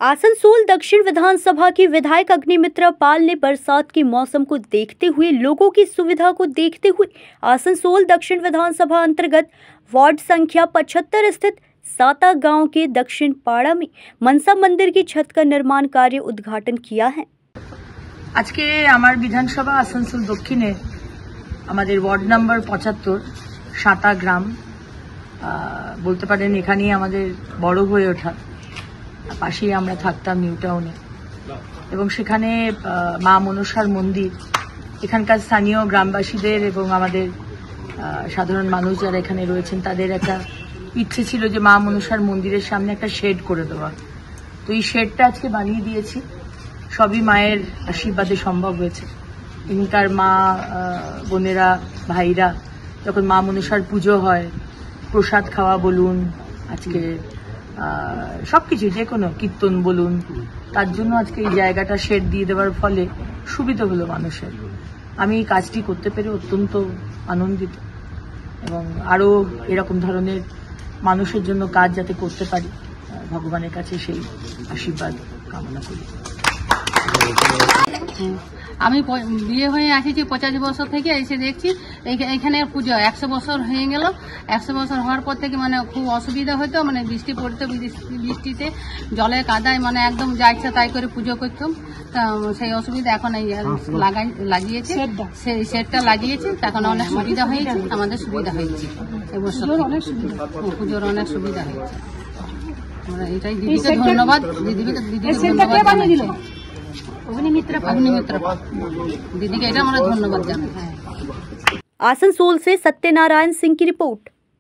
आसनसोल दक्षिण विधानसभा की विधायक अग्निमित्रा पाल ने बरसात के मौसम को देखते हुए लोगों की सुविधा को देखते हुए आसनसोल दक्षिण विधानसभा अंतर्गत वार्ड संख्या 75 स्थित साता गांव के दक्षिण पाड़ा में मनसा मंदिर की छत का निर्माण कार्य उद्घाटन किया है। आज के हमारे विधानसभा आसनसोल दक्षिणे हमारे वार्ड नम्बर 75 साता ग्राम बोलते पारेन एखानेই আমাদের বড় হয়ে ওঠা পাশেই আমরা থাকতাম নিউ টাউনে এবং সেখানে মা মনসার মন্দির এখানকার স্থানীয় গ্রামবাসীদের এবং আমাদের সাধারণ মানুষ যারা এখানে রয়েছেন তাদের একটা ইচ্ছে ছিল যে মা মনসার মন্দিরের সামনে একটা শেড করে দেওয়া। তো এই শেডটা আজকে বানিয়ে দিয়েছি, সবই মায়ের আশীর্বাদে সম্ভব হয়েছে। এখানকার মা বোনেরা ভাইরা যখন মা মনসার পুজো হয় প্রসাদ খাওয়া বলুন আজকে সবকিছু যে কোনো কীর্তন বলুন তার জন্য আজকে এই জায়গাটা শেড দিয়ে দেওয়ার ফলে সুবিধা হলো মানুষের। আমি এই কাজটি করতে পেরে অত্যন্ত আনন্দিত এবং আরও এরকম ধরনের মানুষের জন্য কাজ যাতে করতে পারি ভগবানের কাছে সেই আশীর্বাদ কামনা করি। আমি বিয়ে হয়ে আসিছি 85 বছর থেকে এসে দেখছি এইখানে পুজো 100 বছর হয়ে গেল। 100 বছর হওয়ার পর থেকে মানে খুব অসুবিধা হতো, মানে বৃষ্টি পড়তো, বৃষ্টিতে জলে কাদায় মানে একদম যা ইচ্ছা তাই করে পুজো করতাম। সেই অসুবিধা এখন এই লাগিয়েছে, সেই শেডটা লাগিয়েছে, তখন অনেক সুবিধা হয়েছে, আমাদের সুবিধা হয়েছে, এবছর পুজোর অনেক সুবিধা হয়েছে। আমরা এটাই দিদিকে ধন্যবাদ, দিদিকে ধন্যবাদ अग्निमित्रा दीदी का हमारा धन्यवाद जाना है। आसनसोल से सत्यनारायण सिंह की रिपोर्ट।